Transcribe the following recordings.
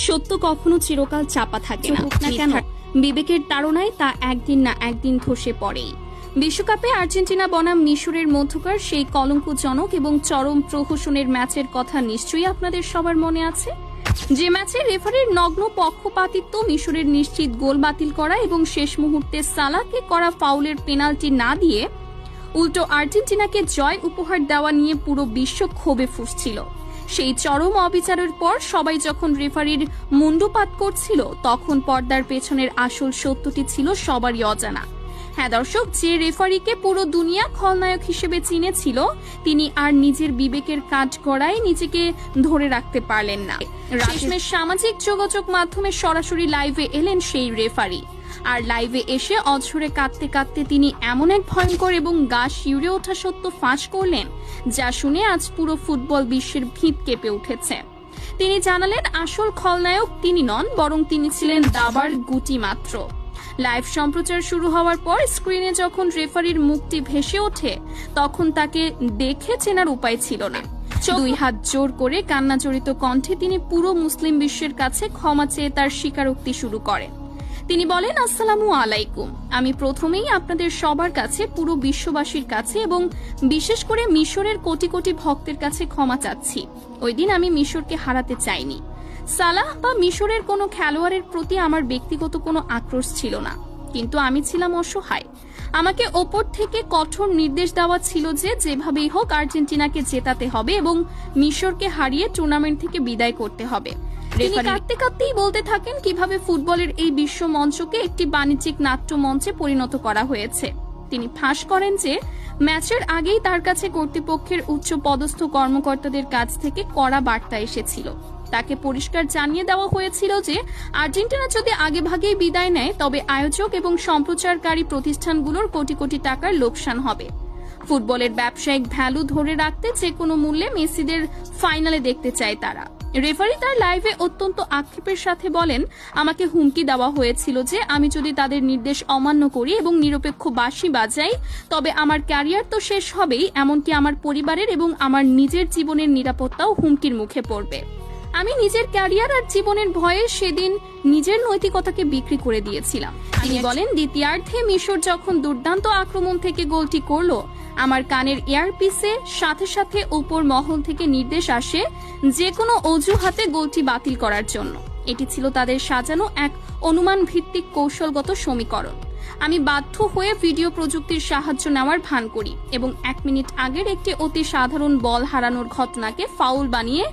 সত্য কখনো চিরকাল চাপা থাকে না, হোক না কেন বিবেকের তাড়নায় তা একদিন না একদিন ধসে পড়েই। বিশ্বকাপে আর্জেন্টিনা বনাম মিশরের মধ্যকার সেই কলঙ্কজনক এবং চরম প্রহসনের ম্যাচের কথা নিশ্চয়ই আপনাদের সবার মনে আছে, যে ম্যাচে রেফারির নগ্ন পক্ষপাতিত্ব, মিশরের নিশ্চিত গোল বাতিল করা এবং শেষ মুহূর্তে সালাহকে করা ফাউলের পেনাল্টি না দিয়ে উল্টো আর্জেন্টিনাকে জয় উপহার দেওয়া নিয়ে পুরো বিশ্ব ক্ষোভে ফুঁসছিল। সেই চরম অবিচারের পর সবাই যখন রেফারির মুন্ডুপাত করছিল, তখন পর্দার পেছনের আসল সত্যটি ছিল সবারই অজানা। হ্যাঁ দর্শক, যে রেফারিকে পুরো দুনিয়া খলনায়ক হিসেবে চিনেছিল, তিনি আর নিজের বিবেকের কাঠগড়ায় নিজেকে ধরে রাখতে পারলেন না। শেষমেশ সামাজিক যোগাযোগ মাধ্যমে সরাসরি লাইভে এলেন সেই রেফারি, আর লাইভে এসে অঝরে কাঁদতে কাঁদতে তিনি এমন এক ভয়ঙ্কর এবং গা শিউরে ওঠা সত্য ফাঁস করলেন, যা শুনে আজ পুরো ফুটবল বিশ্বের ভিত কেঁপে উঠেছে। তিনি জানালেন আসল খলনায়ক তিনি নন, বরং তিনি ছিলেন দাবার গুটি মাত্র। লাইভ সম্প্রচার শুরু হওয়ার পর স্ক্রিনে যখন রেফারির মুখটি ভেসে ওঠে, তখন তাকে দেখে চেনার উপায় ছিল না। দুই হাত জোর করে কান্নাজড়িত কণ্ঠে তিনি পুরো মুসলিম বিশ্বের কাছে ক্ষমা চেয়ে তার স্বীকারোক্তি শুরু করেন। তিনি বলেন, আসসালামু আলাইকুম, আমি প্রথমেই আপনাদের সবার কাছে, পুরো বিশ্ববাসীর কাছে এবং বিশেষ করে মিশরের কোটি কোটি ভক্তের কাছে ক্ষমা চাচ্ছি। ওই দিন আমি মিশরকে হারাতে চাইনি। সালাহ বা মিশরের কোনো খেলোয়াড়ের প্রতি আমার ব্যক্তিগত কোনো আক্রোশ ছিল না, কিন্তু আমি ছিলাম অসহায়। আমাকে ওপর থেকে কঠোর নির্দেশ দেওয়া ছিল যে যেভাবেই হোক আর্জেন্টিনাকে জেতাতে হবে এবং মিশরকে হারিয়ে টুর্নামেন্ট থেকে বিদায় করতে হবে। তিনি কাঁদতে কাঁদতেই বলতে থাকেন কিভাবে ফুটবলের এই বিশ্ব মঞ্চকে একটি বাণিজ্যিক নাট্য মঞ্চে পরিণত করা হয়েছে। তিনি ফাঁস করেন যে ম্যাচের আগেই তার কাছে কর্তৃপক্ষের উচ্চ পদস্থ কর্মকর্তাদের কাছ থেকে কড়া বার্তা এসেছিল। তাকে পরিষ্কার জানিয়ে দেওয়া হয়েছিল যে আর্জেন্টিনা যদি আগেভাগেই বিদায় নেয়, তবে আয়োজক এবং সম্প্রচারকারী প্রতিষ্ঠানগুলোর কোটি কোটি টাকার লোকসান হবে। ফুটবলের ব্যবসায়িক ভ্যালু ধরে রাখতে যে কোনো মূল্যে মেসিদের ফাইনালে দেখতে চায় তারা। রেফারি তার লাইভে অত্যন্ত আক্ষেপের সাথে বলেন, আমাকে হুমকি দেওয়া হয়েছিল যে আমি যদি তাদের নির্দেশ অমান্য করি এবং নিরপেক্ষ বাঁশি বাজাই, তবে আমার ক্যারিয়ার তো শেষ হবেই, এমনকি আমার পরিবারের এবং আমার নিজের জীবনের নিরাপত্তাও হুমকির মুখে পড়বে। আমি নিজের ক্যারিয়ার আর জীবনের ভয়ে সেদিন নিজের নৈতিকতাকে বিক্রি করে দিয়েছিলাম। তিনি বলেন, দ্বিতীয়ার্ধে মিশর যখন দুর্দান্ত আক্রমণ থেকে গোলটি করলো, আমার কানের এয়ারপিসে সাথে সাথে উপর মহল থেকে নির্দেশ আসে যে কোনো অজুহাতে গোলটি বাতিল করার জন্য। এটি ছিল তাদের সাজানো এক অনুমান ভিত্তিক কৌশলগত সমীকরণ। আমি বাধ্য হয়ে ভিডিও প্রযুক্তির সাহায্য নেওয়ার ভান করি এবং 1 মিনিট আগের একটি অতি সাধারণ বল হারানোর ঘটনাকে ফাউল বানিয়ে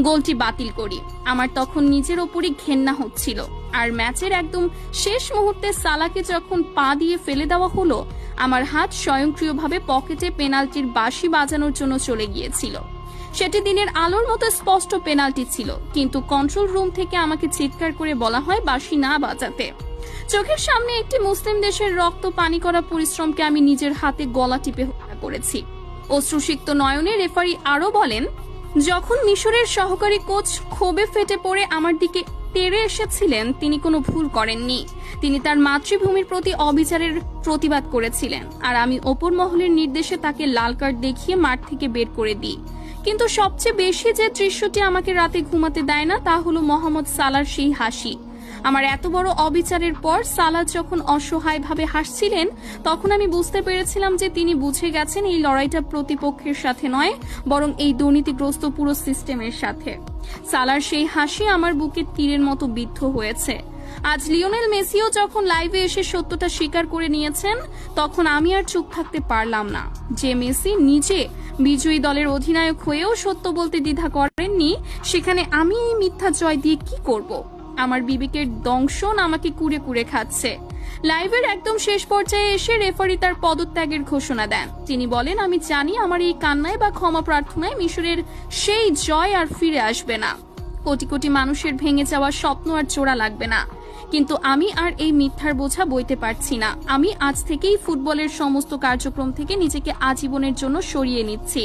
গোলটি বাতিল করি। আমার তখন নিজের ওপরই ঘেন্না হচ্ছিল, আর ম্যাচের একদম শেষ মুহূর্তে সালাহকে যখন পা দিয়ে ফেলে দেওয়া হলো, আমার হাত স্বয়ংক্রিয়ভাবে পকেটে পেনাল্টির বাঁশি বাজানোর জন্য চলে গিয়েছিল। সেটি দিনের আলোর মতো স্পষ্ট পেনাল্টি ছিল, কিন্তু কন্ট্রোল রুম থেকে আমাকে চিৎকার করে বলা হয় বাঁশি না বাজাতে। চোখের সামনে একটি মুসলিম দেশের রক্ত পানি করা পরিশ্রমকে আমি নিজের হাতে গলা টিপে হত্যা করেছি। অশ্রুসিক্ত নয়নে রেফারি আরো বলেন, যখন মিশরের সহকারী কোচ ক্ষোভে ফেটে পড়ে আমার দিকে তেড়ে এসেছিলেন, তিনি কোনো ভুল করেননি। তিনি তার মাতৃভূমির প্রতি অবিচারের প্রতিবাদ করেছিলেন, আর আমি ওপর মহলের নির্দেশে তাকে লাল কার্ড দেখিয়ে মাঠ থেকে বের করে দিই। কিন্তু সবচেয়ে বেশি যে দৃশ্যটি আমাকে রাতে ঘুমাতে দেয় না, তা হলো মোহাম্মদ সালাহর সেই হাসি। আমার এত বড় অবিচারের পর সালাহ যখন অসহায়ভাবে হাসছিলেন, তখন আমি বুঝতে পেরেছিলাম যে তিনি বুঝে গেছেন এই লড়াইটা প্রতিপক্ষের সাথে নয়, বরং এই দুর্নীতিগ্রস্ত পুরো সিস্টেমের সাথে। সালাহর সেই হাসি আমার বুকে তীরের মতো বিদ্ধ হয়েছে। আজ লিওনেল মেসিও যখন লাইভে এসে সত্যটা স্বীকার করে নিয়েছেন, তখন আমি আর চুপ থাকতে পারলাম না। যে মেসি নিজে বিজয়ী দলের অধিনায়ক হয়েও সত্য বলতে দ্বিধা করেননি, সেখানে আমি এই মিথ্যা জয় দিয়ে কি করব? আমার বিবেকের দংশন আমাকে কুড়ে কুড়ে খাচ্ছে। লাইভের একদম শেষ পর্যায়ে এসে রেফারি তার পদত্যাগের ঘোষণা দেন। তিনি বলেন, আমি জানি আমার এই কান্নায় বা ক্ষমা প্রার্থনায় মিশরের সেই জয় আর ফিরে আসবে না। কোটি কোটি মানুষের ভেঙে যাওয়া স্বপ্ন আর জোড়া লাগবে না, কিন্তু আমি আর এই মিথ্যার বোঝা বইতে পারছি না। আমি আজ থেকেই ফুটবলের সমস্ত কার্যক্রম থেকে নিজেকে আজীবনের জন্য সরিয়ে নিচ্ছি।